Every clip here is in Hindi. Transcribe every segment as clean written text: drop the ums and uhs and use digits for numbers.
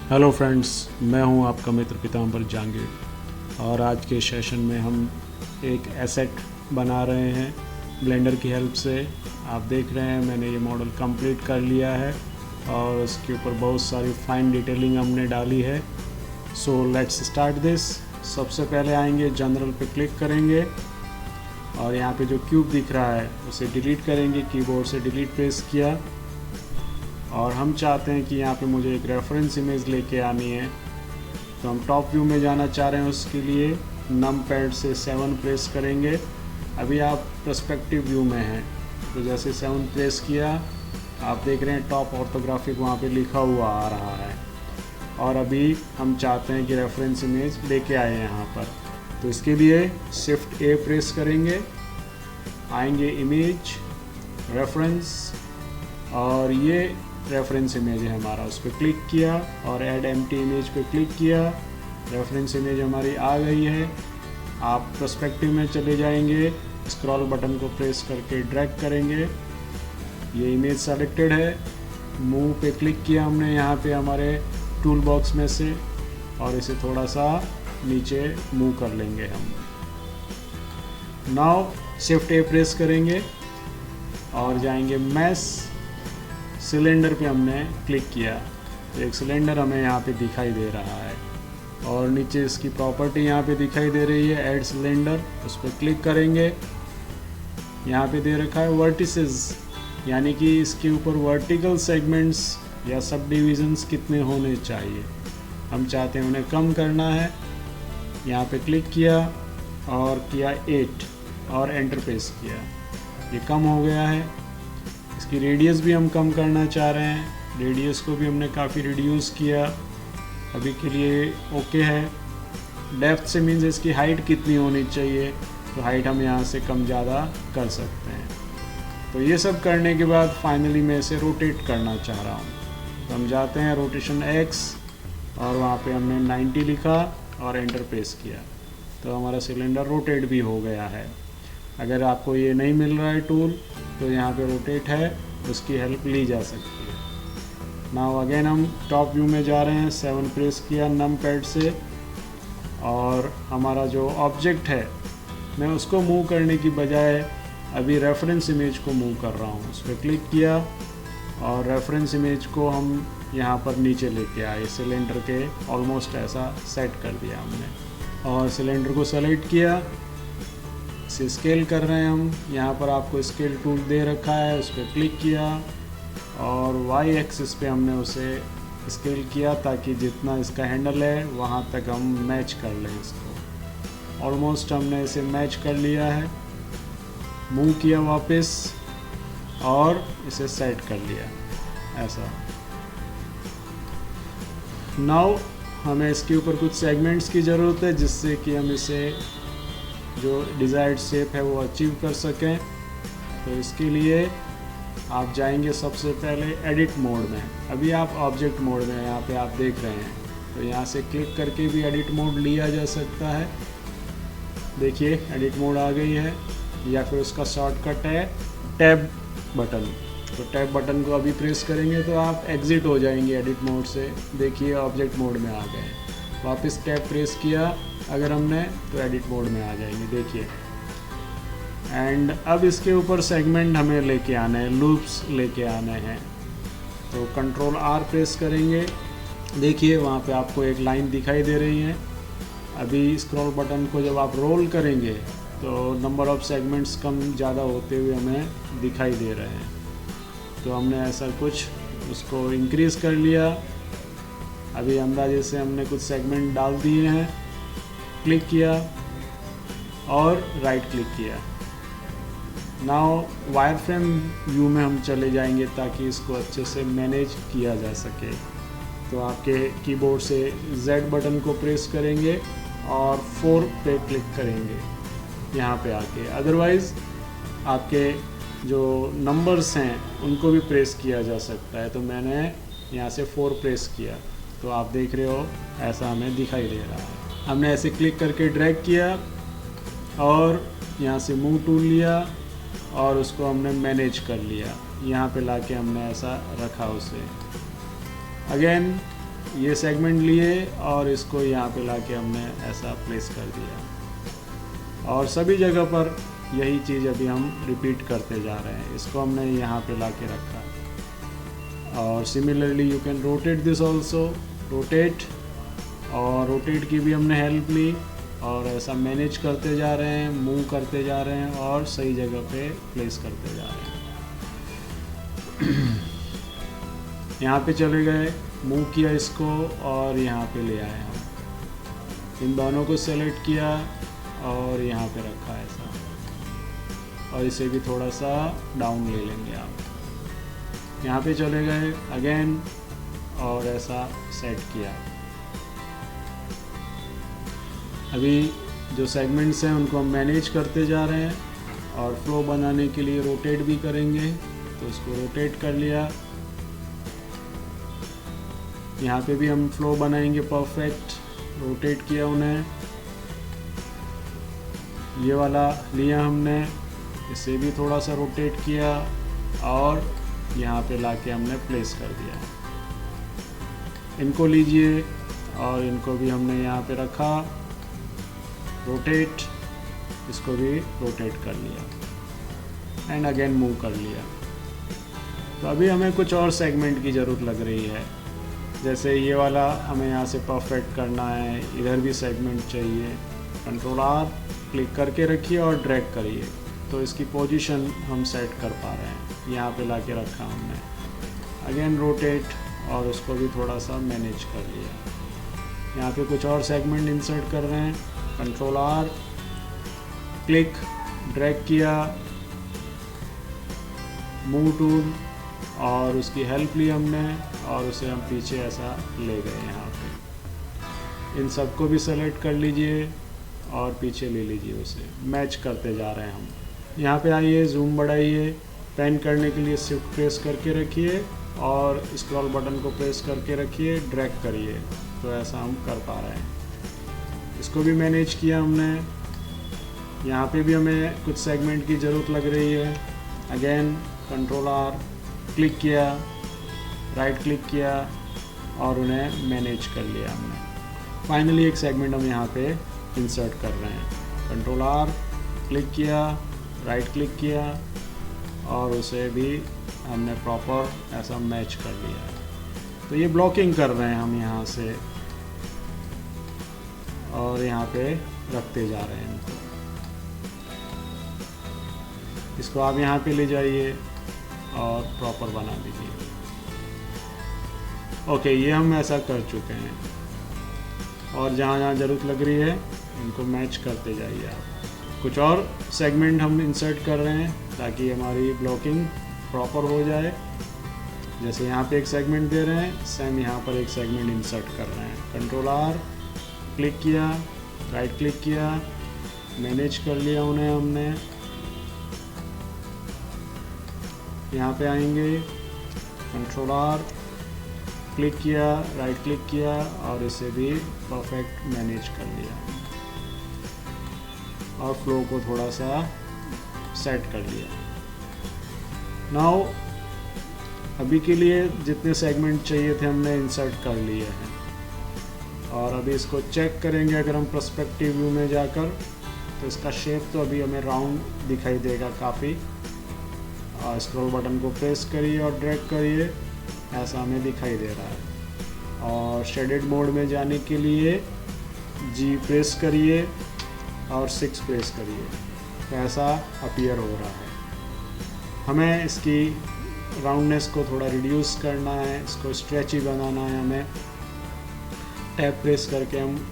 हेलो फ्रेंड्स, मैं हूं आपका मित्र पीताम्बर जहांगीर और आज के सेशन में हम एक एसेट बना रहे हैं ब्लेंडर की हेल्प से। आप देख रहे हैं मैंने ये मॉडल कंप्लीट कर लिया है और उसके ऊपर बहुत सारी फाइन डिटेलिंग हमने डाली है। So let's start this. सबसे पहले आएंगे जनरल पे क्लिक करेंगे और यहाँ पे जो क्यूब दिख रहा है उसे डिलीट करेंगे। कीबोर्ड से डिलीट प्रेस किया और हम चाहते हैं कि यहाँ पे मुझे एक रेफरेंस इमेज लेके आनी है, तो हम टॉप व्यू में जाना चाह रहे हैं। उसके लिए नम पैड से 7 प्रेस करेंगे। अभी आप पर्सपेक्टिव व्यू में हैं, तो जैसे 7 प्रेस किया आप देख रहे हैं टॉप ऑर्थोग्राफिक वहाँ पे लिखा हुआ आ रहा है। और अभी हम चाहते हैं कि रेफरेंस इमेज लेके आए यहाँ पर, तो इसके लिए शिफ्ट ए प्रेस करेंगे, आएंगे इमेज रेफरेंस और ये रेफरेंस इमेज है हमारा। उस पर क्लिक किया और ऐड एम्प्टी इमेज पे क्लिक किया। रेफरेंस इमेज हमारी आ गई है। आप पर्सपेक्टिव में चले जाएंगे, स्क्रॉल बटन को प्रेस करके ड्रैग करेंगे, ये इमेज सेलेक्टेड है। मूव पे क्लिक किया हमने यहाँ पे हमारे टूल बॉक्स में से और इसे थोड़ा सा नीचे मूव कर लेंगे हम। नाउ शिफ्ट ए प्रेस करेंगे और जाएंगे मैश। सिलेंडर पे हमने क्लिक किया तो एक सिलेंडर हमें यहाँ पे दिखाई दे रहा है और नीचे इसकी प्रॉपर्टी यहाँ पे दिखाई दे रही है ऐड सिलेंडर। उस पर क्लिक करेंगे, यहाँ पे दे रखा है वर्टिसेस, यानी कि इसके ऊपर वर्टिकल सेगमेंट्स या सब डिविजन्स कितने होने चाहिए। हम चाहते हैं उन्हें कम करना है। यहाँ पे क्लिक किया और किया 8 और एंटर प्रेस किया, ये कम हो गया है। इसकी रेडियस भी हम कम करना चाह रहे हैं, रेडियस को भी हमने काफ़ी रिड्यूस किया, अभी के लिए ओके है। डेप्थ से मीन्स इसकी हाइट कितनी होनी चाहिए, तो हाइट हम यहाँ से कम ज़्यादा कर सकते हैं। तो ये सब करने के बाद फाइनली मैं इसे रोटेट करना चाह रहा हूँ, तो हम जाते हैं रोटेशन एक्स और वहाँ पे हमने 90 लिखा और एंटर प्रेस किया, तो हमारा सिलेंडर रोटेट भी हो गया है। अगर आपको ये नहीं मिल रहा है टूल, तो यहाँ पे रोटेट है, उसकी हेल्प ली जा सकती है। नाउ अगेन हम टॉप व्यू में जा रहे हैं, 7 प्रेस किया नम पैड से और हमारा जो ऑब्जेक्ट है मैं उसको मूव करने की बजाय अभी रेफरेंस इमेज को मूव कर रहा हूँ। उस पर क्लिक किया और रेफरेंस इमेज को हम यहाँ पर नीचे लेके आए, सिलेंडर के ऑलमोस्ट ऐसा सेट कर दिया हमने और सिलेंडर को सेलेक्ट किया। इसे स्केल कर रहे हैं हम, यहाँ पर आपको स्केल टूल दे रखा है, उस पर क्लिक किया और वाई एक्सिस पे हमने उसे स्केल किया ताकि जितना इसका हैंडल है वहाँ तक हम मैच कर लें इसको। ऑलमोस्ट हमने इसे मैच कर लिया है। मूव किया वापस और इसे सेट कर लिया ऐसा। नाउ हमें इसके ऊपर कुछ सेगमेंट्स की ज़रूरत है जिससे कि हम इसे जो डिज़ायर्ड शेप है वो अचीव कर सकें। तो इसके लिए आप जाएंगे सबसे पहले एडिट मोड में। अभी आप ऑब्जेक्ट मोड में यहाँ पे आप देख रहे हैं, तो यहाँ से क्लिक करके भी एडिट मोड लिया जा सकता है। देखिए एडिट मोड आ गई है, या फिर उसका शॉर्टकट है टैब बटन। तो टैब बटन को अभी प्रेस करेंगे तो आप एग्ज़िट हो जाएंगे एडिट मोड से। देखिए ऑब्जेक्ट मोड में आ गए, वापस टैब प्रेस किया अगर हमने तो एडिट मोड में आ जाएंगे, देखिए। एंड अब इसके ऊपर सेगमेंट हमें लेके आने हैं, लूप्स लेके आने हैं, तो कंट्रोल आर प्रेस करेंगे। देखिए वहाँ पे आपको एक लाइन दिखाई दे रही है। अभी स्क्रॉल बटन को जब आप रोल करेंगे तो नंबर ऑफ सेगमेंट्स कम ज़्यादा होते हुए हमें दिखाई दे रहे हैं, तो हमने ऐसा कुछ उसको इंक्रीज़ कर लिया। अभी अंदाजे से हमने कुछ सेगमेंट डाल दिए हैं, क्लिक किया और राइट क्लिक किया। नाउ वायर फ्रेम व्यू में हम चले जाएंगे ताकि इसको अच्छे से मैनेज किया जा सके। तो आपके कीबोर्ड से Z बटन को प्रेस करेंगे और 4 पे क्लिक करेंगे यहाँ पे आके। अदरवाइज़ आपके जो नंबर्स हैं उनको भी प्रेस किया जा सकता है, तो मैंने यहाँ से 4 प्रेस किया, तो आप देख रहे हो ऐसा हमें दिखाई दे रहा है। हमने ऐसे क्लिक करके ड्रैग किया और यहाँ से मूव टूल लिया और उसको हमने मैनेज कर लिया। यहाँ पे लाके हमने ऐसा रखा उसे। अगेन ये सेगमेंट लिए और इसको यहाँ पे लाके हमने ऐसा प्लेस कर दिया और सभी जगह पर यही चीज़ अभी हम रिपीट करते जा रहे हैं। इसको हमने यहाँ पे लाके रखा और similarly you can rotate this also, rotate, और रोटेट की भी हमने हेल्प ली और ऐसा मैनेज करते जा रहे हैं, मूव करते जा रहे हैं और सही जगह पे प्लेस करते जा रहे हैं। यहाँ पे चले गए, मूव किया इसको और यहाँ पे ले आए हम। इन दोनों को सेलेक्ट किया और यहाँ पे रखा ऐसा, और इसे भी थोड़ा सा डाउन ले लेंगे आप। यहाँ पे चले गए अगेन और ऐसा सेट किया। अभी जो सेगमेंट्स हैं उनको हम मैनेज करते जा रहे हैं और फ्लो बनाने के लिए रोटेट भी करेंगे, तो इसको रोटेट कर लिया। यहाँ पे भी हम फ्लो बनाएंगे परफेक्ट, रोटेट किया उन्हें। ये वाला लिया हमने, इसे भी थोड़ा सा रोटेट किया और यहाँ पे लाके हमने प्लेस कर दिया। इनको लीजिए और इनको भी हमने यहाँ पे रखा, रोटेट, इसको भी रोटेट कर लिया एंड अगेन मूव कर लिया। तो अभी हमें कुछ और सेगमेंट की ज़रूरत लग रही है, जैसे ये वाला हमें यहाँ से परफेक्ट करना है, इधर भी सेगमेंट चाहिए। कंट्रोल आर क्लिक करके रखिए और ड्रैग करिए, तो इसकी पोजीशन हम सेट कर पा रहे हैं। यहाँ पे लाके रखा हमने, अगेन रोटेट और उसको भी थोड़ा सा मैनेज कर लिया। यहाँ पे कुछ और सेगमेंट इंसर्ट कर रहे हैं, कंट्रोल आर, क्लिक, ड्रैग किया, मूव टूल और उसकी हेल्प ली हमने और उसे हम पीछे ऐसा ले गए। यहाँ पे इन सबको भी सेलेक्ट कर लीजिए और पीछे ले लीजिए, उसे मैच करते जा रहे हैं हम। यहाँ पे आइए, जूम बढ़ाइए, पैन करने के लिए शिफ्ट प्रेस करके रखिए और स्क्रॉल बटन को प्रेस करके रखिए, ड्रैग करिए, तो ऐसा हम कर पा रहे हैं। इसको भी मैनेज किया हमने। यहाँ पे भी हमें कुछ सेगमेंट की ज़रूरत लग रही है, अगेन कंट्रोल आर, क्लिक किया, राइट क्लिक किया और उन्हें मैनेज कर लिया हमने। फाइनली एक सेगमेंट हम यहाँ पे इंसर्ट कर रहे हैं, कंट्रोल आर, क्लिक किया, राइट क्लिक किया और उसे भी हमने प्रॉपर ऐसा मैच कर लिया। तो ये ब्लॉकिंग कर रहे हैं हम यहाँ से और यहाँ पे रखते जा रहे हैं इनको। इसको आप यहाँ पे ले जाइए और प्रॉपर बना दीजिए। ओके, ये हम ऐसा कर चुके हैं और जहाँ जहाँ ज़रूरत लग रही है इनको मैच करते जाइए आप। कुछ और सेगमेंट हम इंसर्ट कर रहे हैं ताकि हमारी ब्लॉकिंग प्रॉपर हो जाए। जैसे यहाँ पे एक सेगमेंट दे रहे हैं, सेम यहाँ पर एक सेगमेंट इंसर्ट कर रहे हैं। कंट्रोल आर, क्लिक किया, राइट क्लिक किया, मैनेज कर लिया उन्हें हमने। यहाँ पे आएंगे, कंट्रोल आर, क्लिक किया, राइट क्लिक किया और इसे भी परफेक्ट मैनेज कर लिया और फ्लो को थोड़ा सा सेट कर लिया। नाउ अभी के लिए जितने सेगमेंट चाहिए थे हमने इंसर्ट कर लिए हैं और अभी इसको चेक करेंगे। अगर हम पर्सपेक्टिव व्यू में जाकर, तो इसका शेप तो अभी हमें राउंड दिखाई देगा काफ़ी। स्क्रॉल बटन को प्रेस करिए और ड्रैग करिए, ऐसा हमें दिखाई दे रहा है। और शेडेड मोड में जाने के लिए जी प्रेस करिए और 6 प्रेस करिए, तो ऐसा अपीयर हो रहा है। हमें इसकी राउंडनेस को थोड़ा रिड्यूस करना है, इसको स्ट्रेची बनाना है। हमें टैब प्रेस करके हम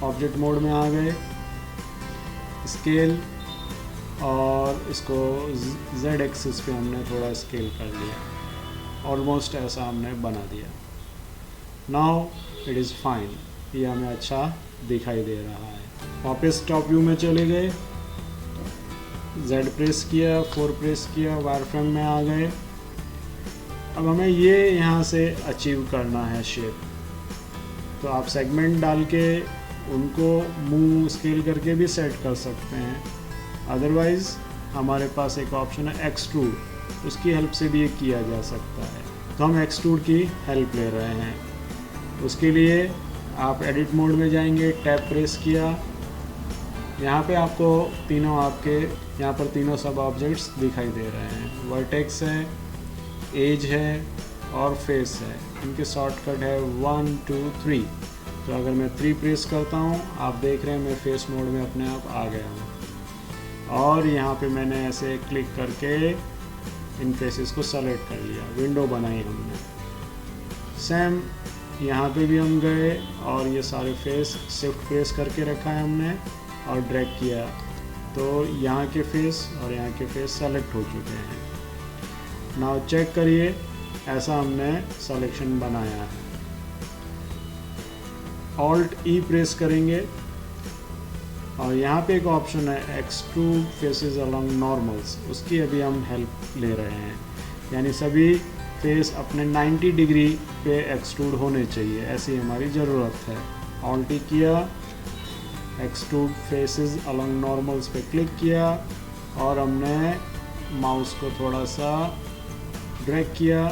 ऑब्जेक्ट मोड में आ गए, स्केल, और इसको Z एक्सिस पे हमने थोड़ा स्केल कर लिया। ऑलमोस्ट ऐसा हमने बना दिया। नाउ इट इज़ फाइन, ये हमें अच्छा दिखाई दे रहा है। वापस टॉप व्यू में चले गए, Z प्रेस किया, 4 प्रेस किया, वायरफ्रेम में आ गए। अब हमें ये यहाँ से अचीव करना है शेप, तो आप सेगमेंट डाल के उनको मूव स्केल करके भी सेट कर सकते हैं। अदरवाइज़ हमारे पास एक ऑप्शन है एक्सट्रूड, उसकी हेल्प से भी ये किया जा सकता है। तो हम एक्सट्रूड की हेल्प ले रहे हैं। उसके लिए आप एडिट मोड में जाएंगे, टैब प्रेस किया, यहाँ पे आपको तीनों आपके यहाँ पर तीनों सब ऑब्जेक्ट्स दिखाई दे रहे हैं। वर्टेक्स है, एज है और फेस है। इनके शॉर्टकट है 1 2 3। तो अगर मैं 3 प्रेस करता हूँ, आप देख रहे हैं मैं फेस मोड में अपने आप आ गया हूँ। और यहाँ पे मैंने ऐसे क्लिक करके इन फेसेस को सेलेक्ट कर लिया, विंडो बनाई हमने। सेम यहाँ पे भी हम गए और ये सारे फेस शिफ्ट प्रेस करके रखा है हमने और ड्रैग किया, तो यहाँ के फेस और यहाँ के फेस सेलेक्ट हो चुके हैं। नाउ चेक करिए, ऐसा हमने सिलेक्शन बनाया है। ऑल्ट ई प्रेस करेंगे और यहाँ पे एक ऑप्शन है एक्सट्रूड फेसेस अलोंग नॉर्मल्स, उसकी अभी हम हेल्प ले रहे हैं। यानी सभी फेस अपने 90 डिग्री पे एक्सट्रूड होने चाहिए, ऐसी हमारी ज़रूरत है। ऑल्ट ई किया, एक्सट्रूड फेसेस अलोंग नॉर्मल्स पे क्लिक किया और हमने माउस को थोड़ा सा ड्रैग किया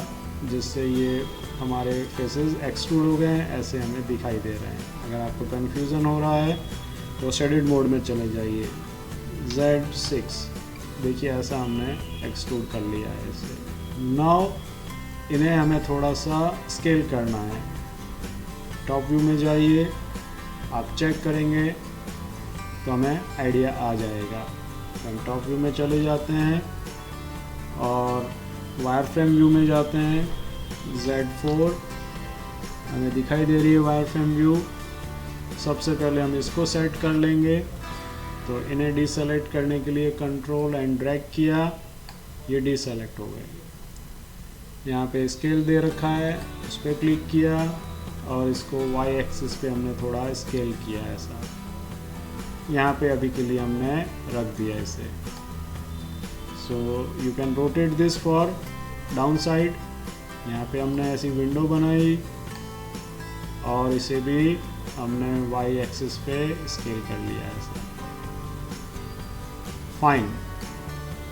जिससे ये हमारे फेसेस एक्सट्रूड हो गए हैं, ऐसे हमें दिखाई दे रहे हैं। अगर आपको कन्फ्यूज़न हो रहा है तो शेडेड मोड में चले जाइए, Z6, देखिए ऐसा हमने एक्सट्रूड कर लिया है इसे। नाउ इन्हें हमें थोड़ा सा स्केल करना है। टॉप व्यू में जाइए, आप चेक करेंगे तो हमें आइडिया आ जाएगा। हम टॉप व्यू में चले जाते हैं और वायर फ्रेम व्यू में जाते हैं, Z4 हमें दिखाई दे रही है वायर फ्रेम व्यू। सबसे पहले हम इसको सेट कर लेंगे, तो इन्हें डीसेलेक्ट करने के लिए कंट्रोल एंड ड्रैग किया, ये डीसेलेक्ट हो गए। यहाँ पे स्केल दे रखा है, उस पर क्लिक किया और इसको Y एक्सिस पे हमने थोड़ा स्केल किया ऐसा। यहाँ पे अभी के लिए हमने रख दिया इसे। So you can rotate this for down side. यहाँ पे हमने ऐसी विंडो बनाई और इसे भी हमने Y एक्सिस पे स्केल कर लिया ऐसा। फाइन।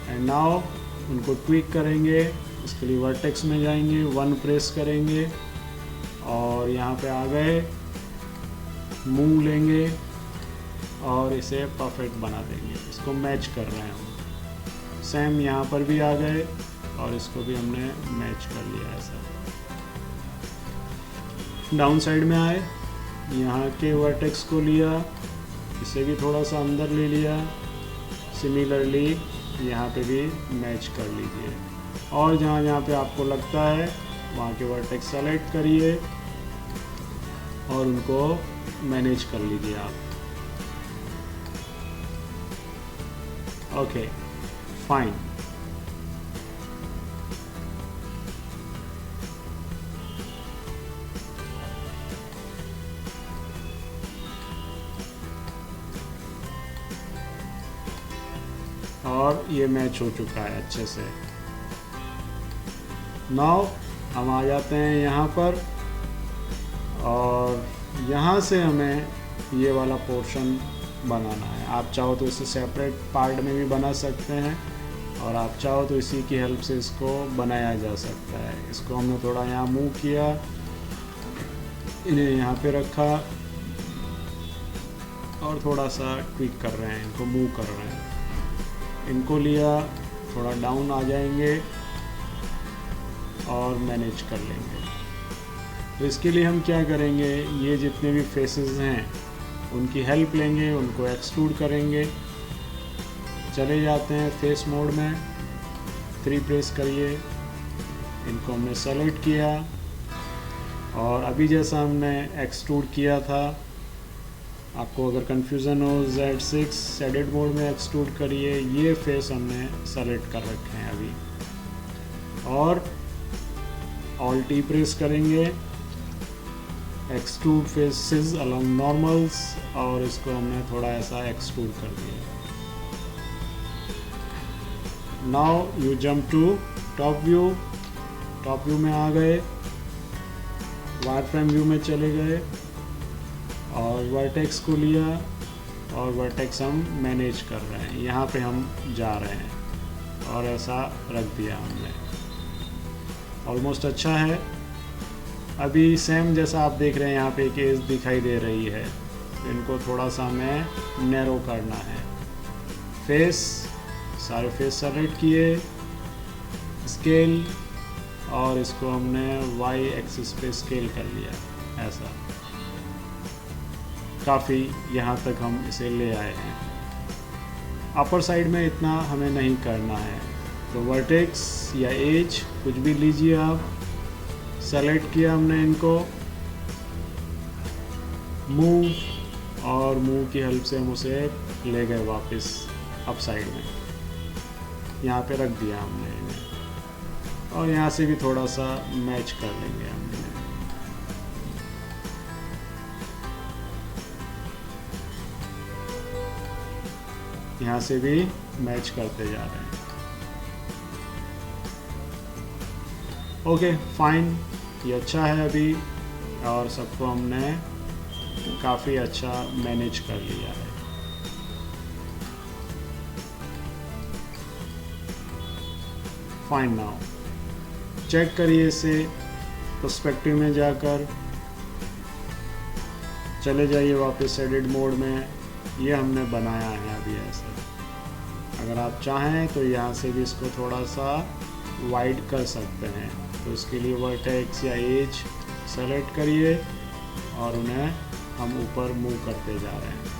एंड नाउ उनको ट्विक करेंगे, इसके लिए वर्टेक्स में जाएंगे, 1 प्रेस करेंगे और यहाँ पे आ गए, मूव लेंगे और इसे परफेक्ट बना देंगे। इसको मैच कर रहे हैं हम। सेम यहाँ पर भी आ गए और इसको भी हमने मैच कर लिया ऐसा। डाउन साइड में आए, यहाँ के वर्टेक्स को लिया, इसे भी थोड़ा सा अंदर ले लिया। सिमिलरली यहाँ पे भी मैच कर लीजिए और जहाँ जहाँ पे आपको लगता है वहाँ के वर्टेक्स सेलेक्ट करिए और उनको मैनेज कर लीजिए आप। Okay, fine. और ये मैच हो चुका है अच्छे से। नाउ हम आ जाते हैं यहाँ पर और यहाँ से हमें ये वाला पोर्शन बनाना है। आप चाहो तो इसे सेपरेट पार्ट में भी बना सकते हैं और आप चाहो तो इसी की हेल्प से इसको बनाया जा सकता है। इसको हमने थोड़ा यहाँ मूव किया, इन्हें यहाँ पे रखा और थोड़ा सा ट्विक कर रहे हैं, इनको मूव कर रहे हैं। इनको लिया, थोड़ा डाउन आ जाएंगे और मैनेज कर लेंगे। तो इसके लिए हम क्या करेंगे, ये जितने भी फेसेस हैं उनकी हेल्प लेंगे, उनको एक्सट्रूड करेंगे। चले जाते हैं फेस मोड में, 3 प्रेस करिए, इनको हमने सेलेक्ट किया और अभी जैसा हमने एक्सट्रूड किया था, आपको अगर कन्फ्यूज़न हो Z6 शेडेड मोड में एक्सट्रूड करिए। ये फेस हमने सेलेक्ट कर रखे हैं अभी और ऑल्ट ई प्रेस करेंगे, एक्सट्रूड फेसेस अलोंग नॉर्मल्स और इसको हमने थोड़ा ऐसा एक्सट्रूड कर दिया। Now you jump to top view. Top view में आ गए, वायर फ्रेम व्यू में चले गए और वर्टेक्स को लिया और वर्टेक्स हम मैनेज कर रहे हैं। यहाँ पे हम जा रहे हैं और ऐसा रख दिया हमने। ऑलमोस्ट अच्छा है। अभी सेम जैसा आप देख रहे हैं यहाँ पे एक एज दिखाई दे रही है, तो इनको थोड़ा सा हमें नैरो करना है। फेस, सारे फेस सेलेक्ट किए, स्केल, और इसको हमने वाई एक्सिस पे स्केल कर लिया। ऐसा काफ़ी यहाँ तक हम इसे ले आए हैं। अपर साइड में इतना हमें नहीं करना है, तो वर्टेक्स या एज कुछ भी लीजिए आप। सेलेक्ट किया हमने इनको, मूव, और मूव की हेल्प से हम उसे ले गए वापस अप साइड में, यहाँ पे रख दिया हमने इन्हें। और यहाँ से भी थोड़ा सा मैच कर लेंगे हम इन्हें। यहाँ से भी मैच करते जा रहे हैं। ओके फाइन, ये अच्छा है अभी, और सबको हमने काफ़ी अच्छा मैनेज कर लिया है। फाइन, नाउ चेक करिए इसे पर्सपेक्टिव में जाकर, चले जाइए वापस एडिट मोड में। ये हमने बनाया है अभी ऐसा। अगर आप चाहें तो यहाँ से भी इसको थोड़ा सा वाइड कर सकते हैं, तो उसके लिए वर्टेक्स या एज सेलेक्ट करिए और उन्हें हम ऊपर मूव करते जा रहे हैं।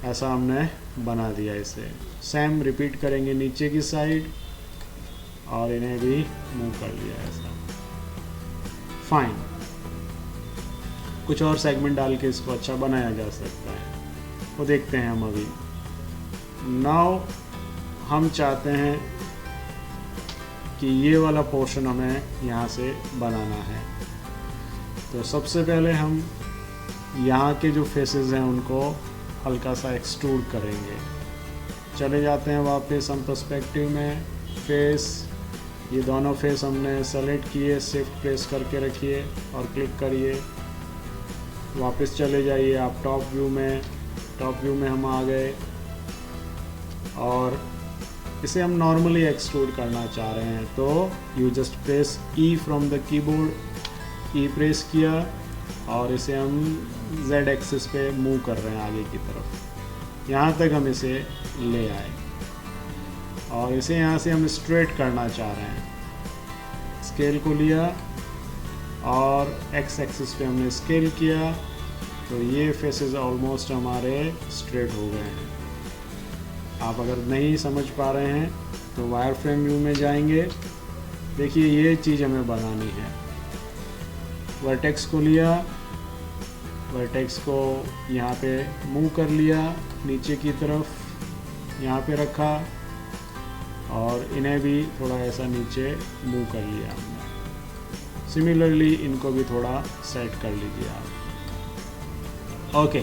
ऐसा हमने बना दिया इसे। सेम रिपीट करेंगे नीचे की साइड, और इन्हें भी मूव कर लिया ऐसा। फाइन, कुछ और सेगमेंट डाल के इसको अच्छा बनाया जा सकता है, वो देखते हैं हम अभी। नाउ हम चाहते हैं कि ये वाला पोर्शन हमें यहाँ से बनाना है। तो सबसे पहले हम यहाँ के जो फेसेस हैं उनको हल्का सा एक्सट्रूड करेंगे। चले जाते हैं वापस हम पर्सपेक्टिव में। फेस, ये दोनों फेस हमने सेलेक्ट किए, शिफ्ट प्रेस करके रखिए और क्लिक करिए। वापस चले जाइए आप टॉप व्यू में। टॉप व्यू में हम आ गए, और इसे हम नॉर्मली एक्सट्रूड करना चाह रहे हैं, तो you just press E from the keyboard, E press किया, और इसे हम Z एक्सिस पे मूव कर रहे हैं आगे की तरफ। यहाँ तक हम इसे ले आए, और इसे यहाँ से हम स्ट्रेट करना चाह रहे हैं। स्केल को लिया और X एक्सिस पे हमने स्केल किया, तो ये फेसेस ऑलमोस्ट हमारे स्ट्रेट हो गए हैं। आप अगर नहीं समझ पा रहे हैं तो वायर फ्रेम व्यू में जाएंगे। देखिए ये चीज़ हमें बनानी है। वर्टेक्स को लिया, वर्टेक्स को यहाँ पे मूव कर लिया नीचे की तरफ, यहाँ पे रखा, और इन्हें भी थोड़ा ऐसा नीचे मूव कर लिया हमने। सिमिलरली इनको भी थोड़ा सेट कर लीजिए आप। ओके,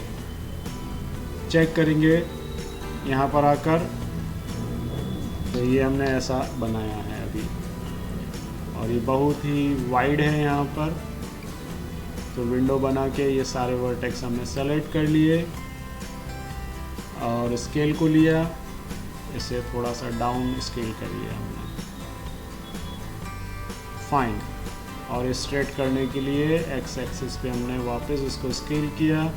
चेक करेंगे यहाँ पर आकर, तो ये हमने ऐसा बनाया है अभी, और ये बहुत ही वाइड है यहाँ पर। तो विंडो बना के ये सारे वर्टेक्स हमने सेलेक्ट कर लिए, और स्केल को लिया, इसे थोड़ा सा डाउन स्केल कर लिया हमने। फाइन, और स्ट्रेट करने के लिए X एक्सिस पे हमने वापस इसको स्केल किया।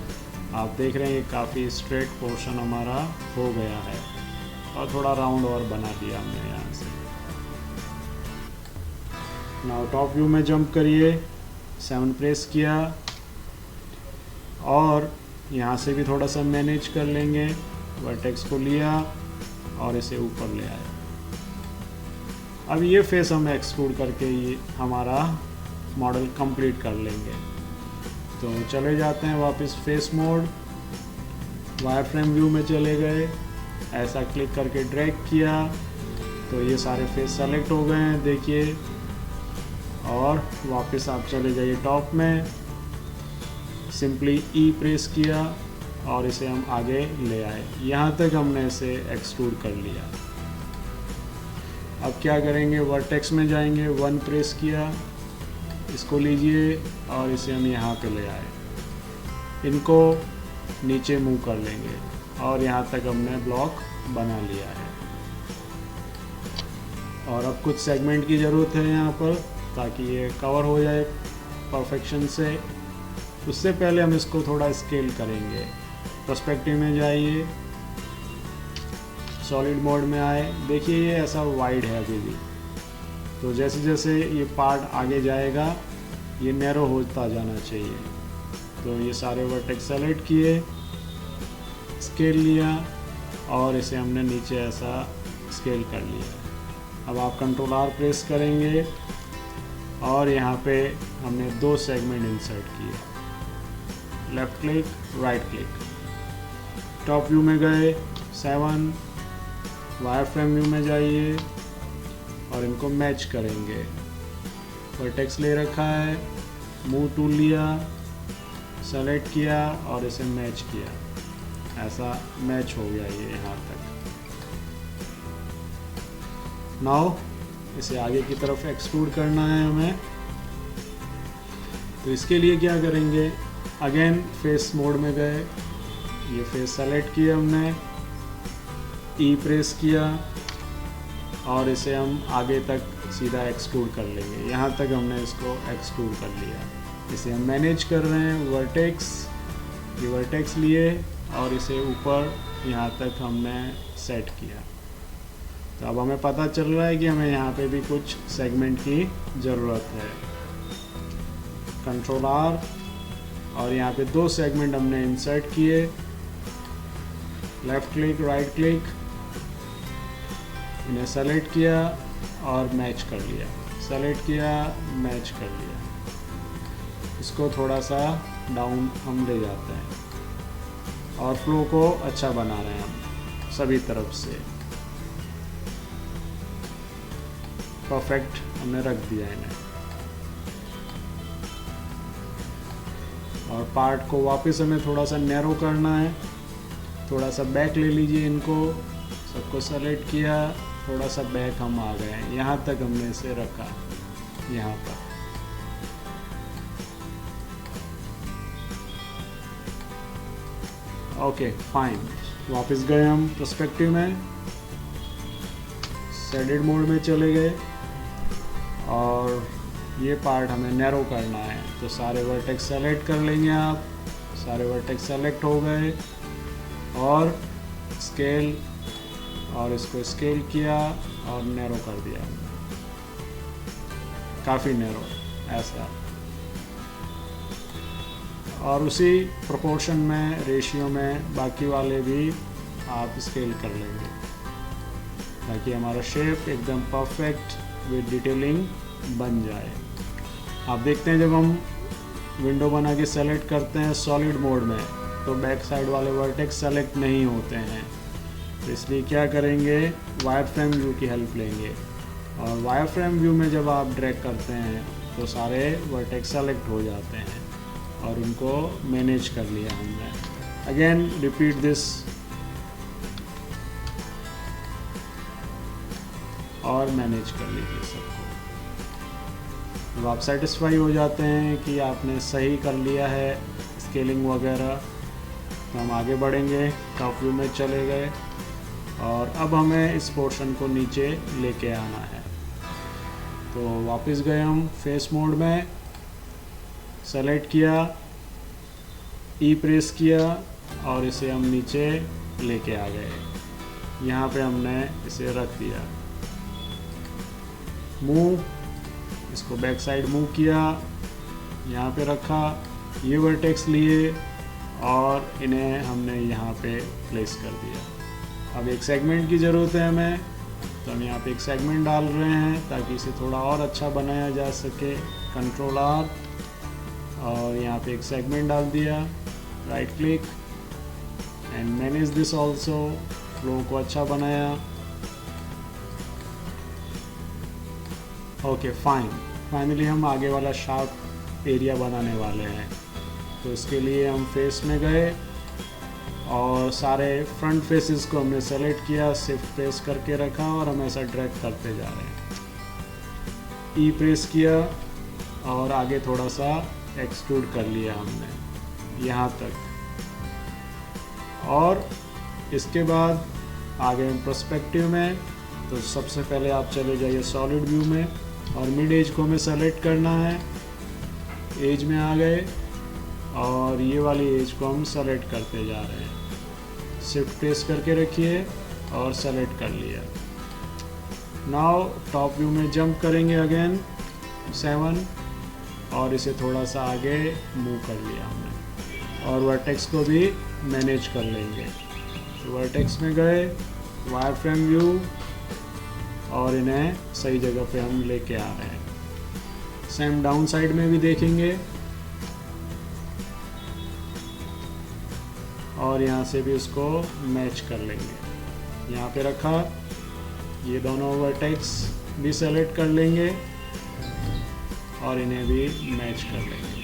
आप देख रहे हैं ये काफ़ी स्ट्रेट पोर्शन हमारा हो गया है, और थोड़ा राउंड और बना दिया हमने यहाँ से। नाउ टॉप व्यू में जंप करिए, 7 प्रेस किया, और यहाँ से भी थोड़ा सा मैनेज कर लेंगे। वर्टेक्स को लिया और इसे ऊपर ले आए। अब ये फेस हम एक्सट्रूड करके ये हमारा मॉडल कंप्लीट कर लेंगे। तो चले जाते हैं वापस face mode, wire frame view में चले गए, ऐसा क्लिक करके ड्रैग किया, तो ये सारे फेस सेलेक्ट हो गए हैं देखिए। और वापस आप चले जाइए टॉप में, सिंपली ई प्रेस किया और इसे हम आगे ले आए। यहाँ तक हमने इसे एक्सट्रूड कर लिया। अब क्या करेंगे, वर्टेक्स में जाएंगे, 1 प्रेस किया, इसको लीजिए और इसे हम यहाँ पे ले आए। इनको नीचे मूव कर लेंगे और यहाँ तक हमने ब्लॉक बना लिया है। और अब कुछ सेगमेंट की ज़रूरत है यहाँ पर, ताकि ये कवर हो जाए परफेक्शन से। उससे पहले हम इसको थोड़ा स्केल करेंगे। पर्सपेक्टिव में जाइए, सॉलिड मोड में आए, देखिए ये ऐसा वाइड है अभी भी। तो जैसे जैसे ये पार्ट आगे जाएगा ये नैरो होता जाना चाहिए। तो ये सारे वर्टेक्स सेलेक्ट किए, स्केल लिया और इसे हमने नीचे ऐसा स्केल कर लिया। अब आप कंट्रोल आर प्रेस करेंगे और यहाँ पे हमने 2 सेगमेंट इंसर्ट किए। Left click, right click, top view में गए, 7 वायर फ्रेम व्यू में जाइए और इनको मैच करेंगे। वर्टेक्स ले रखा है, मूव टूल लिया, सेलेक्ट किया और इसे मैच किया। ऐसा मैच हो गया ये यहाँ तक। नाउ इसे आगे की तरफ एक्सट्रूड करना है हमें। तो इसके लिए क्या करेंगे, अगेन फेस मोड में गए, ये फेस सेलेक्ट किया हमने, ई प्रेस किया और इसे हम आगे तक सीधा एक्सट्रूड कर लेंगे। यहाँ तक हमने इसको एक्सट्रूड कर लिया। इसे हम मैनेज कर रहे हैं वर्टेक्स, ये वर्टेक्स लिए और इसे ऊपर यहाँ तक हमने सेट किया। तो अब हमें पता चल रहा है कि हमें यहाँ पे भी कुछ सेगमेंट की ज़रूरत है। कंट्रोल आर और यहाँ पे 2 सेगमेंट हमने इंसर्ट किए। लेफ्ट क्लिक, राइट क्लिक, इन्हें सेलेक्ट किया और मैच कर लिया, सेलेक्ट किया, मैच कर लिया। इसको थोड़ा सा डाउन हम ले जाते हैं और फ्लो को अच्छा बना रहे हैं हम सभी तरफ से। परफेक्ट हमने रख दिया इन्हें। और पार्ट को वापस हमें थोड़ा सा नैरो करना है। थोड़ा सा बैक ले लीजिए, इनको सबको सेलेक्ट किया, थोड़ा सा बैक हम आ गए हैं। यहाँ तक हमने इसे रखा, यहाँ पर। ओके फाइन, वापस गए हम पर्सपेक्टिव में, शेडेड मोड में चले गए और ये पार्ट हमें नैरो करना है। तो सारे वर्टेक्स सेलेक्ट कर लेंगे आप, सारे वर्टेक्स सेलेक्ट हो गए और स्केल, और इसको स्केल किया और नैरो कर दिया, काफ़ी नैरो ऐसा। और उसी प्रोपोर्शन में, रेशियो में बाकी वाले भी आप स्केल कर लेंगे ताकि हमारा शेप एकदम परफेक्ट विद डिटेलिंग बन जाए। आप देखते हैं जब हम विंडो बना के सेलेक्ट करते हैं सॉलिड मोड में तो बैक साइड वाले वर्टेक्स सेलेक्ट नहीं होते हैं। तो इसलिए क्या करेंगे, वायर फ्रेम व्यू की हेल्प लेंगे और वायर फ्रेम व्यू में जब आप ड्रैग करते हैं तो सारे वर्टेक्स सेलेक्ट हो जाते हैं और उनको मैनेज कर लिया हमने। अगेन रिपीट दिस और मैनेज कर लीजिए सबको। जब आप सेटिस्फाई हो जाते हैं कि आपने सही कर लिया है स्केलिंग वगैरह, तो हम आगे बढ़ेंगे। टॉप व्यू में चले गए और अब हमें इस पोर्शन को नीचे लेके आना है। तो वापस गए हम फेस मोड में, सेलेक्ट किया, ई प्रेस किया और इसे हम नीचे लेके आ गए। यहाँ पे हमने इसे रख दिया। मूव, इसको बैक साइड मूव किया, यहाँ पे रखा, ये वर्टेक्स लिए और इन्हें हमने यहाँ पे प्लेस कर दिया। अब एक सेगमेंट की ज़रूरत है हमें, तो हम यहाँ पे एक सेगमेंट डाल रहे हैं ताकि इसे थोड़ा और अच्छा बनाया जा सके। कंट्रोल आर और यहाँ पे एक सेगमेंट डाल दिया, right click and manage this also, flow को अच्छा बनाया। ओके फाइन, फाइनली हम आगे वाला शार्प एरिया बनाने वाले हैं। तो इसके लिए हम फेस में गए और सारे फ्रंट फेसेस को हमने सेलेक्ट किया, शिफ्ट प्रेस करके रखा और हम ऐसा ड्रैग करते जा रहे हैं। ई प्रेस किया और आगे थोड़ा सा एक्सट्रूड कर लिया हमने यहाँ तक। और इसके बाद आगे हम पर्सपेक्टिव में, तो सबसे पहले आप चले जाइए सॉलिड व्यू में और मिड एज को हमें सेलेक्ट करना है। एज में आ गए और ये वाली एज को हम सेलेक्ट करते जा रहे हैं। शिफ्ट प्रेस करके रखिए और सेलेक्ट कर लिया। नाउ टॉप व्यू में जंप करेंगे अगेन 7 और इसे थोड़ा सा आगे मूव कर लिया हमने और वर्टेक्स को भी मैनेज कर लेंगे। तो वर्टेक्स में गए, वायर फ्रेम व्यू, और इन्हें सही जगह पे हम लेके आ रहे हैं। सेम डाउन साइड में भी देखेंगे और यहाँ से भी उसको मैच कर लेंगे। यहाँ पे रखा, ये दोनों वर्टेक्स भी सेलेक्ट कर लेंगे और इन्हें भी मैच कर लेंगे।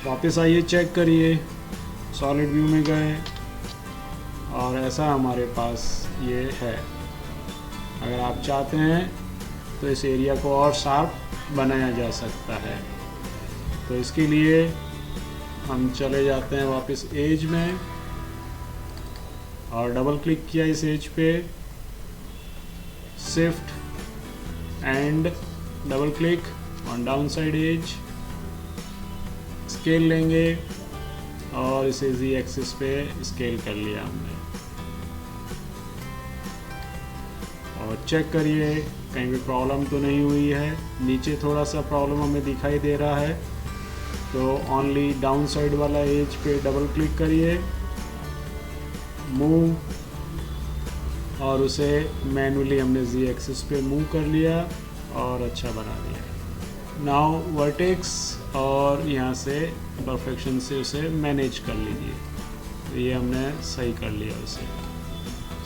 वापस आइए, चेक करिए, सॉलिड व्यू में गए और ऐसा हमारे पास ये है। अगर आप चाहते हैं तो इस एरिया को और शार्प बनाया जा सकता है। तो इसके लिए हम चले जाते हैं वापस एज में और डबल क्लिक किया इस एज पे, shift and double click on down side edge, scale लेंगे और इसे जी एक्सिस पे स्केल कर लिया हमने। और चेक करिए कहीं भी प्रॉब्लम तो नहीं हुई है। नीचे थोड़ा सा प्रॉब्लम हमें दिखाई दे रहा है, तो ओनली डाउन साइड वाला एज पे डबल क्लिक करिए, मूव, और उसे मैनुअली हमने जी एक्सिस पे मूव कर लिया और अच्छा बना दिया। नाउ वर्टेक्स और यहाँ से परफेक्शन से उसे मैनेज कर लीजिए। तो ये हमने सही कर लिया। उसे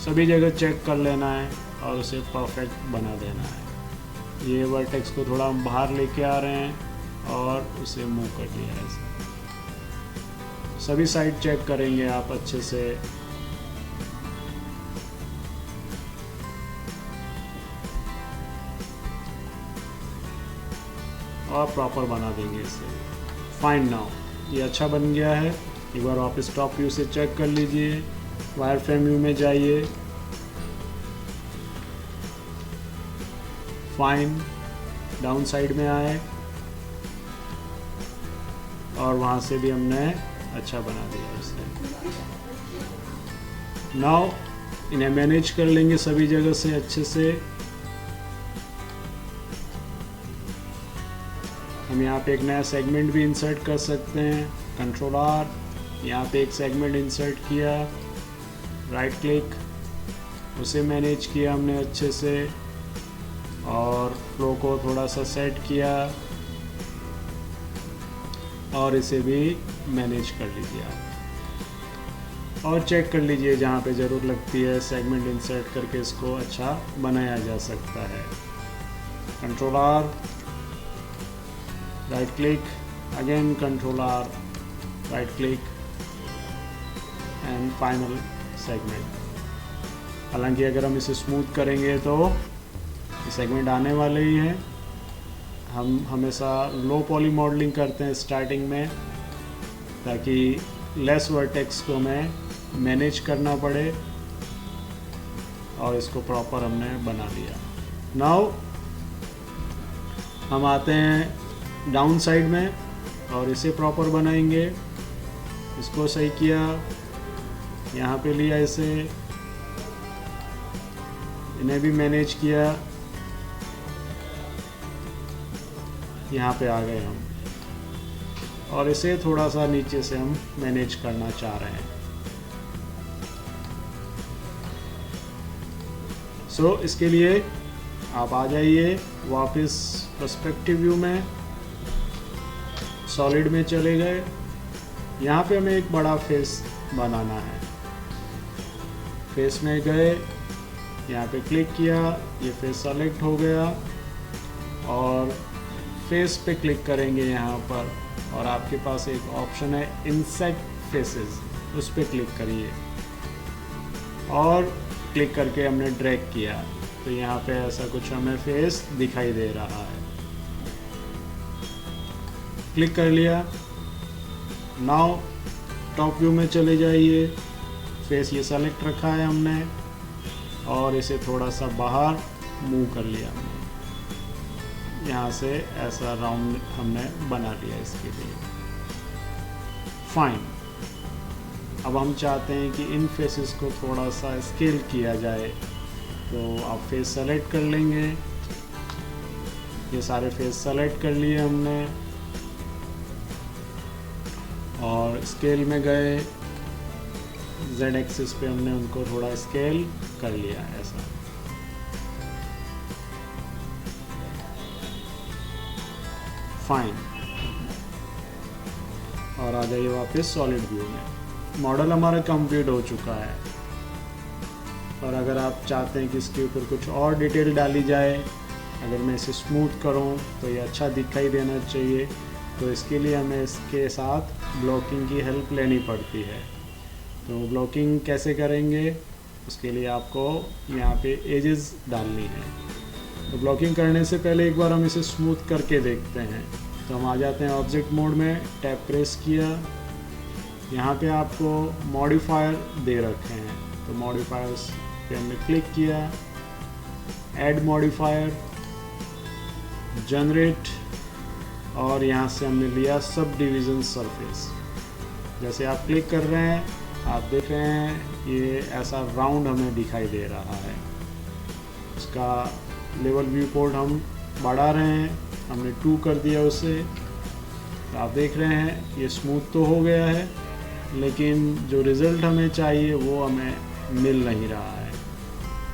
सभी जगह चेक कर लेना है और उसे परफेक्ट बना देना है। ये वर्टेक्स को थोड़ा हम बाहर लेके आ रहे हैं और उसे मूव कर दिया है। सभी साइड चेक करेंगे आप अच्छे से। और प्रॉपर बना देंगे इसे। फाइन, नाउ ये अच्छा बन गया है। एक बार वापस टॉप व्यू से चेक कर लीजिए, वायर फ्रेम व्यू में जाइए, फाइन, डाउन साइड में आए और वहाँ से भी हमने अच्छा बना दिया इसे। नाउ इन्हें मैनेज कर लेंगे सभी जगह से अच्छे से। हम यहाँ पे एक नया सेगमेंट भी इंसर्ट कर सकते हैं। कंट्रोल आर, यहाँ पे एक सेगमेंट इंसर्ट किया, राइट क्लिक, उसे मैनेज किया हमने अच्छे से और फ्लो को थोड़ा सा सेट किया और इसे भी मैनेज कर लीजिए आप। और चेक कर लीजिए जहाँ पे ज़रूर लगती है सेगमेंट इंसर्ट करके इसको अच्छा बनाया जा सकता है। Control R, right click, again control R, right click and final segment. हालांकि अगर हम इसे स्मूथ करेंगे तो ये सेगमेंट आने वाले ही हैं। हम हमेशा लो पॉली मॉडलिंग करते हैं स्टार्टिंग में, ताकि लेस वर्टेक्स को हमें मैनेज करना पड़े और इसको प्रॉपर हमने बना लिया। नाउ हम आते हैं डाउन साइड में और इसे प्रॉपर बनाएंगे। इसको सही किया, यहाँ पे लिया इसे, इन्हें भी मैनेज किया, यहाँ पे आ गए हम और इसे थोड़ा सा नीचे से हम मैनेज करना चाह रहे हैं। सो इसके लिए आप आ जाइए वापस पर्सपेक्टिव व्यू में, सॉलिड में चले गए। यहाँ पे हमें एक बड़ा फेस बनाना है। फेस में गए, यहाँ पे क्लिक किया, ये फेस सेलेक्ट हो गया और फेस पे क्लिक करेंगे यहाँ पर और आपके पास एक ऑप्शन है इंसेक्ट फेसेस, उस पर क्लिक करिए और क्लिक करके हमने ड्रैग किया तो यहाँ पे ऐसा कुछ हमें फेस दिखाई दे रहा है। क्लिक कर लिया। नाउ टॉप व्यू में चले जाइए, फेस ये सेलेक्ट रखा है हमने और इसे थोड़ा सा बाहर मूव कर लिया हमने। यहाँ से ऐसा राउंड हमने बना लिया इसके लिए। फाइन। अब हम चाहते हैं कि इन फेसेस को थोड़ा सा स्केल किया जाए, तो आप फेस सेलेक्ट कर लेंगे। ये सारे फेस सेलेक्ट कर लिए हमने और स्केल में गए, Z एक्सिस पे हमने उनको थोड़ा स्केल कर लिया ऐसा। फाइन। और आ जाइए वापस सॉलिड व्यू में। मॉडल हमारा कंप्लीट हो चुका है। और अगर आप चाहते हैं कि इसके ऊपर कुछ और डिटेल डाली जाए, अगर मैं इसे स्मूथ करूं तो ये अच्छा दिखाई देना चाहिए, तो इसके लिए हमें इसके साथ ब्लॉकिंग की हेल्प लेनी पड़ती है। तो ब्लॉकिंग कैसे करेंगे, उसके लिए आपको यहाँ पे एजेस डालनी है। तो ब्लॉकिंग करने से पहले एक बार हम इसे स्मूथ करके देखते हैं। तो हम आ जाते हैं ऑब्जेक्ट मोड में, टैब प्रेस किया, यहाँ पे आपको मॉडिफायर दे रखे हैं, तो मॉडिफायर्स पे हमने क्लिक किया, ऐड मॉडिफायर, जनरेट, और यहाँ से हमने लिया सब डिवीज़न सरफेस। जैसे आप क्लिक कर रहे हैं, आप देख रहे हैं ये ऐसा राउंड हमें दिखाई दे रहा है। इसका लेवल व्यू पोर्ट हम बढ़ा रहे हैं, हमने 2 कर दिया उसे। तो आप देख रहे हैं ये स्मूथ तो हो गया है, लेकिन जो रिज़ल्ट हमें चाहिए वो हमें मिल नहीं रहा है।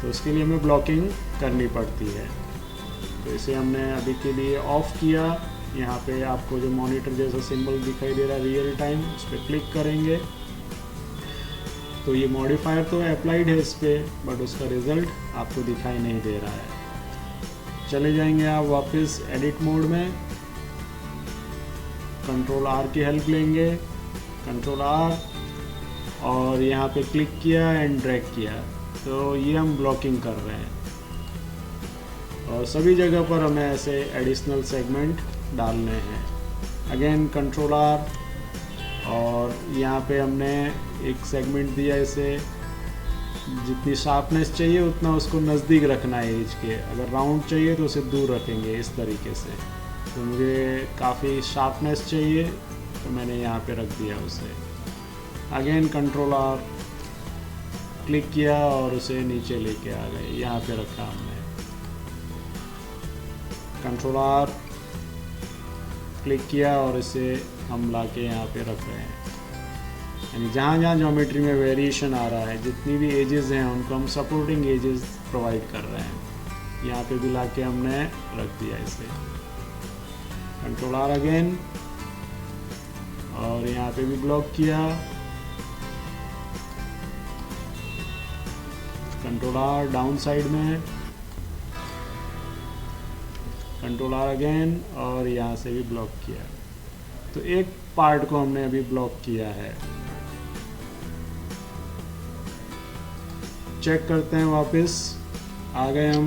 तो उसके लिए हमें ब्लॉकिंग करनी पड़ती है। तो इसे हमने अभी के लिए ऑफ़ किया। यहाँ पे आपको जो मॉनिटर जैसा सिंबल दिखाई दे रहा है रियल टाइम, उस पर क्लिक करेंगे तो ये मॉडिफायर तो अप्लाइड है इस पर, बट उसका रिज़ल्ट आपको दिखाई नहीं दे रहा है। चले जाएंगे आप वापस एडिट मोड में, कंट्रोल R की हेल्प लेंगे, कंट्रोल R, और यहाँ पे क्लिक किया एंड ड्रैग किया, तो ये हम ब्लॉकिंग कर रहे हैं। और सभी जगह पर हमें ऐसे एडिशनल सेगमेंट डालने हैं। अगेन कंट्रोल R, और यहाँ पे हमने एक सेगमेंट दिया, इसे जितनी शार्पनेस चाहिए उतना उसको नज़दीक रखना है एज के। अगर राउंड चाहिए तो उसे दूर रखेंगे इस तरीके से। तो मुझे काफ़ी शार्पनेस चाहिए, तो मैंने यहाँ पे रख दिया उसे। अगेन कंट्रोल R, क्लिक किया और उसे नीचे लेके आ गए, यहाँ पे रखा हमने। कंट्रोल R, क्लिक किया और इसे हम ला के यहाँ पे रख रहे हैं। यानी जहाँ जहाँ ज्योमेट्री में वेरिएशन आ रहा है, जितनी भी एजेस हैं उनको हम सपोर्टिंग एजेस प्रोवाइड कर रहे हैं। यहाँ पे भी ला के हमने रख दिया इसे। कंट्रोल R अगेन, और यहाँ पे भी ब्लॉक किया, कंट्रोल R डाउन साइड में, कंट्रोल R अगेन, और यहाँ से भी ब्लॉक किया। तो एक पार्ट को हमने अभी ब्लॉक किया है। चेक करते हैं वापस, आ गए हम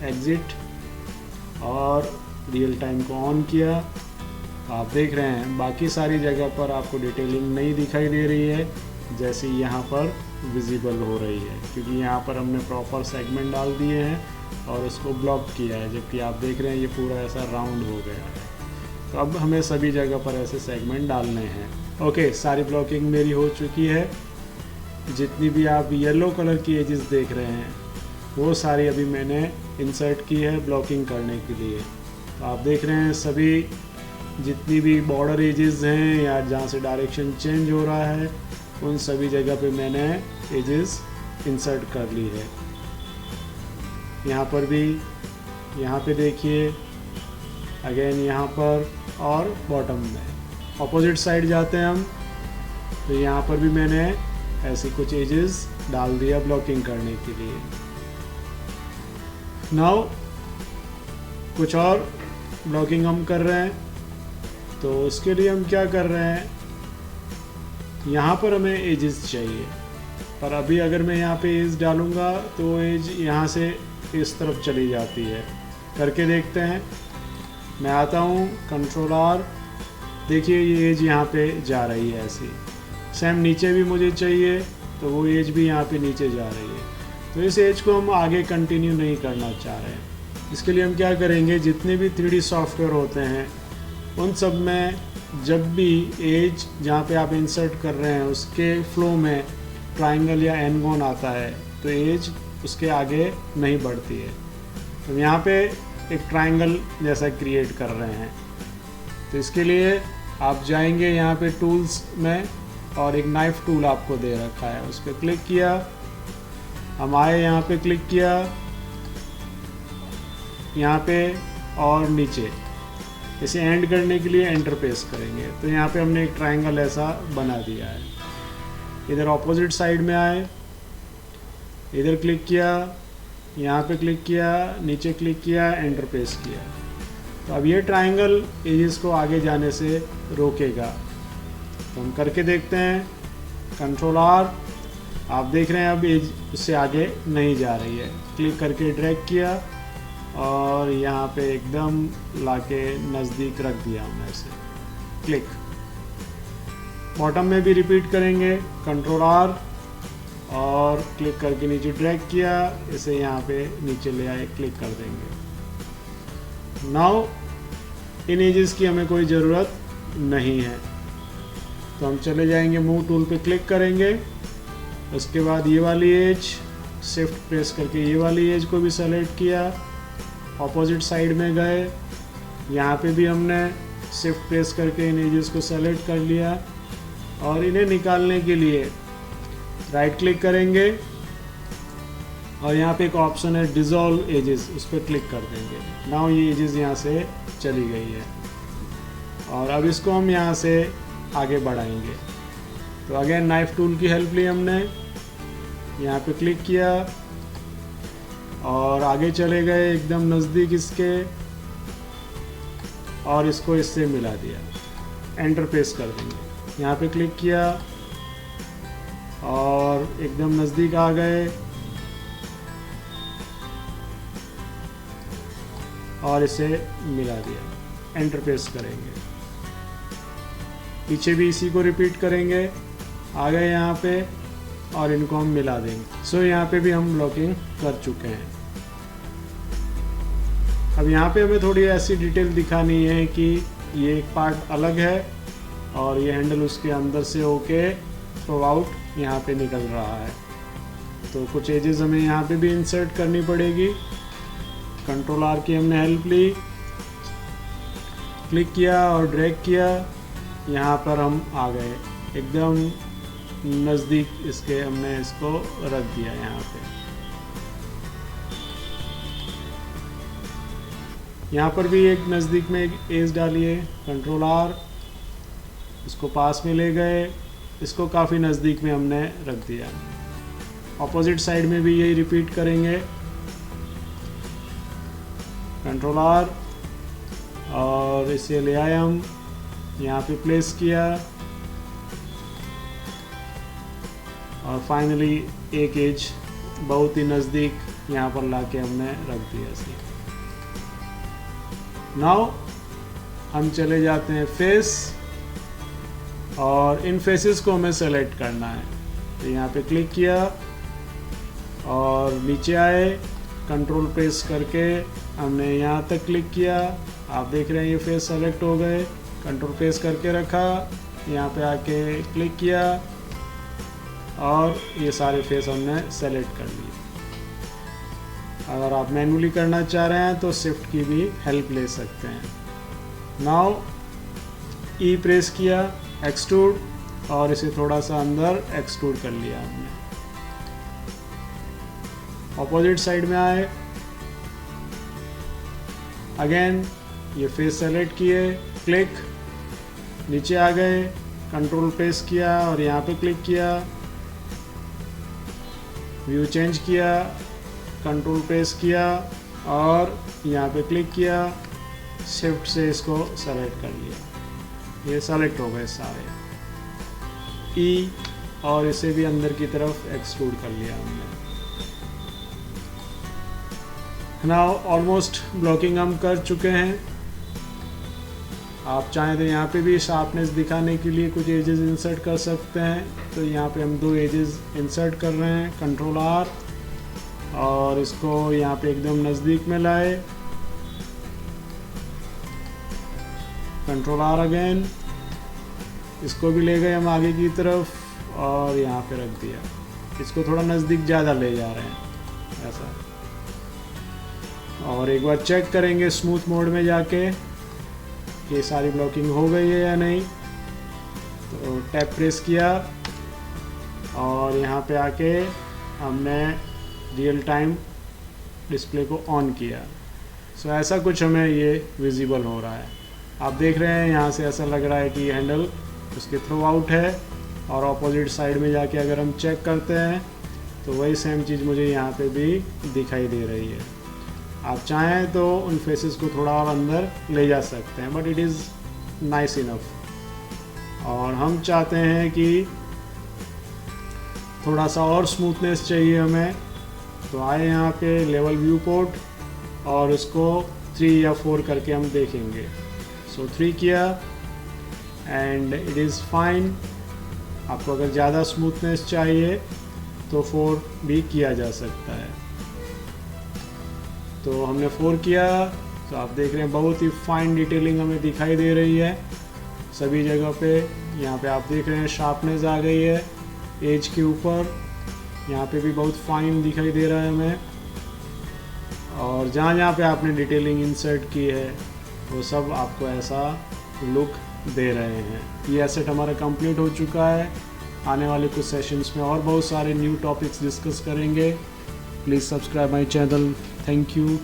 एग्ज़िट और रियल टाइम को ऑन किया। आप देख रहे हैं बाकी सारी जगह पर आपको डिटेलिंग नहीं दिखाई दे रही है जैसी यहाँ पर विजिबल हो रही है, क्योंकि यहाँ पर हमने प्रॉपर सेगमेंट डाल दिए हैं और उसको ब्लॉक किया है, जबकि आप देख रहे हैं ये पूरा ऐसा राउंड हो गया है। तो अब हमें सभी जगह पर ऐसे सेगमेंट डालने हैं। ओके, सारी ब्लॉकिंग मेरी हो चुकी है। जितनी भी आप येलो कलर की एजेस देख रहे हैं वो सारी अभी मैंने इंसर्ट की है ब्लॉकिंग करने के लिए। तो आप देख रहे हैं सभी जितनी भी बॉर्डर एजेस हैं या जहाँ से डायरेक्शन चेंज हो रहा है उन सभी जगह पे मैंने एजेस इंसर्ट कर ली है। यहाँ पर भी, यहाँ पे देखिए अगेन, यहाँ पर और बॉटम में। अपोजिट साइड जाते हैं हम, तो यहाँ पर भी मैंने ऐसी कुछ एजेस डाल दिया ब्लॉकिंग करने के लिए। नाउ कुछ और ब्लॉकिंग हम कर रहे हैं, तो उसके लिए हम क्या कर रहे हैं, यहाँ पर हमें एजेस चाहिए, पर अभी अगर मैं यहाँ पे एज डालूँगा तो एज यहाँ से इस तरफ चली जाती है। करके देखते हैं। मैं आता हूँ, कंट्रोल R, देखिए ये एज यहाँ पे जा रही है ऐसी। सेम नीचे भी मुझे चाहिए तो वो एज भी यहाँ पे नीचे जा रही है। तो इस एज को हम आगे कंटिन्यू नहीं करना चाह रहे हैं, इसके लिए हम क्या करेंगे, जितने भी 3D सॉफ्टवेयर होते हैं उन सब में जब भी एज जहाँ पे आप इंसर्ट कर रहे हैं उसके फ्लो में ट्राइंगल या एनगोन आता है तो एज उसके आगे नहीं बढ़ती है। तो यहाँ पे एक ट्राइंगल जैसा क्रिएट कर रहे हैं। तो इसके लिए आप जाएंगे यहाँ पे टूल्स में और एक नाइफ टूल आपको दे रखा है, उस पर क्लिक किया, हम आए यहाँ पे क्लिक किया, यहाँ पे और नीचे इसे एंड करने के लिए एंटर प्रेस करेंगे। तो यहाँ पे हमने एक ट्राइंगल ऐसा बना दिया है। इधर ऑपोजिट साइड में आए, इधर क्लिक किया, यहाँ पे क्लिक किया, नीचे क्लिक किया, एंटर प्रेस किया। तो अब ये ट्राइंगल एजेस को आगे जाने से रोकेगा। तो हम करके देखते हैं, कंट्रोल आर, आप देख रहे हैं अब एज उससे आगे नहीं जा रही है। क्लिक करके ड्रैग किया और यहाँ पे एकदम लाके नज़दीक रख दिया हमने इसे, क्लिक। बॉटम में भी रिपीट करेंगे, कंट्रोल आर और क्लिक करके नीचे ड्रैग किया, इसे यहाँ पे नीचे ले आए, क्लिक कर देंगे। नाउ इन एजेस की हमें कोई ज़रूरत नहीं है, तो हम चले जाएंगे मूव टूल पे क्लिक करेंगे। उसके बाद ये वाली एज शिफ्ट प्रेस करके ये वाली एज को भी सेलेक्ट किया, ऑपोजिट साइड में गए, यहाँ पे भी हमने शिफ्ट प्रेस करके इन एजेस को सेलेक्ट कर लिया और इन्हें निकालने के लिए राइट क्लिक करेंगे और यहाँ पे एक ऑप्शन है डिसॉल्व एजेस, उस पर क्लिक कर देंगे। नाउ ये एजेस यहाँ से चली गई है और अब इसको हम यहाँ से आगे बढ़ाएंगे। तो अगेन नाइफ टूल की हेल्प ली हमने, यहाँ पे क्लिक किया और आगे चले गए एकदम नज़दीक इसके और इसको इससे मिला दिया, एंटर प्रेस कर देंगे। यहाँ पे क्लिक किया और एकदम नज़दीक आ गए और इसे मिला दिया, एंटर प्रेस करेंगे। पीछे भी इसी को रिपीट करेंगे, आ गए यहाँ पे और इनको हम मिला देंगे। सो यहाँ पे भी हम लॉकिंग कर चुके हैं। अब यहाँ पे हमें थोड़ी ऐसी डिटेल दिखानी है कि ये एक पार्ट अलग है और ये हैंडल उसके अंदर से होके थ्रू आउट यहाँ पे निकल रहा है। तो कुछ एजेस हमें यहाँ पे भी इंसर्ट करनी पड़ेगी। कंट्रोल आर की हमने हेल्प ली, क्लिक किया और ड्रैग किया, यहाँ पर हम आ गए एकदम नज़दीक इसके, हमने इसको रख दिया यहाँ पे। यहाँ पर भी एक नज़दीक में एक एज डालिए, कंट्रोल आर, इसको पास में ले गए, इसको काफ़ी नज़दीक में हमने रख दिया। ऑपोजिट साइड में भी यही रिपीट करेंगे, कंट्रोल आर और इसे ले आए हम, यहाँ पे प्लेस किया और फाइनली एक एज बहुत ही नज़दीक यहाँ पर लाके हमने रख दिया इसे। नाउ हम चले जाते हैं फेस और इन फेसेस को हमें सेलेक्ट करना है। तो यहाँ पे क्लिक किया और नीचे आए, कंट्रोल प्रेस करके हमने यहाँ तक क्लिक किया, आप देख रहे हैं ये फेस सेलेक्ट हो गए। कंट्रोल प्रेस करके रखा, यहाँ पे आके क्लिक किया और ये सारे फेस हमने सेलेक्ट कर लिए। अगर आप मैन्युअली करना चाह रहे हैं तो शिफ्ट की भी हेल्प ले सकते हैं। नाउ ई प्रेस किया, एक्सट्रूड, और इसे थोड़ा सा अंदर एक्सट्रूड कर लिया हमने। ऑपोजिट साइड में आए, अगेन ये फेस सेलेक्ट किए, क्लिक, नीचे आ गए, कंट्रोल प्रेस किया और यहाँ पे क्लिक किया, व्यू चेंज किया, कंट्रोल प्रेस किया और यहाँ पे क्लिक किया, शिफ्ट से इसको सेलेक्ट कर लिया, ये सेलेक्ट हो गए सारे। ई और इसे भी अंदर की तरफ एक्सट्रूड कर लिया हमने। नाउ ऑलमोस्ट ब्लॉकिंग हम कर चुके हैं। आप चाहें तो यहाँ पे भी शार्पनेस दिखाने के लिए कुछ एजेस इंसर्ट कर सकते हैं। तो यहाँ पे हम 2 एजेस इंसर्ट कर रहे हैं, कंट्रोल आर, और इसको यहाँ पे एकदम नज़दीक में लाए, कंट्रोल आर अगेन, इसको भी ले गए हम आगे की तरफ और यहाँ पे रख दिया। इसको थोड़ा नज़दीक ज़्यादा ले जा रहे हैं ऐसा। और एक बार चेक करेंगे स्मूथ मोड में जाके कि सारी ब्लॉकिंग हो गई है या नहीं। तो टैप प्रेस किया और यहाँ पे आके हमने रियल टाइम डिस्प्ले को ऑन किया। सो ऐसा कुछ हमें ये विजिबल हो रहा है। आप देख रहे हैं यहाँ से ऐसा लग रहा है कि हैंडल उसके थ्रू आउट है, और ऑपोजिट साइड में जाके अगर हम चेक करते हैं तो वही सेम चीज़ मुझे यहाँ पे भी दिखाई दे रही है। आप चाहें तो उन फेसेस को थोड़ा और अंदर ले जा सकते हैं, but it is nice enough. और हम चाहते हैं कि थोड़ा सा और स्मूथनेस चाहिए हमें, तो आए यहाँ पे लेवल व्यू पोर्ट और उसको 3 या 4 करके हम देखेंगे। सो 3 किया एंड इट इज़ फाइन। आपको अगर ज़्यादा स्मूथनेस चाहिए तो 4 भी किया जा सकता है। तो हमने 4 किया, तो आप देख रहे हैं बहुत ही फाइन डिटेलिंग हमें दिखाई दे रही है सभी जगह पे। यहाँ पे आप देख रहे हैं शार्पनेस आ गई है एज के ऊपर, यहाँ पे भी बहुत फाइन दिखाई दे रहा है हमें। और जहाँ जहाँ पे आपने डिटेलिंग इंसर्ट की है वो सब आपको ऐसा लुक दे रहे हैं। ये एसेट हमारा कंप्लीट हो चुका है। आने वाले कुछ सेशंस में और बहुत सारे न्यू टॉपिक्स डिस्कस करेंगे। Please subscribe my channel. Thank you.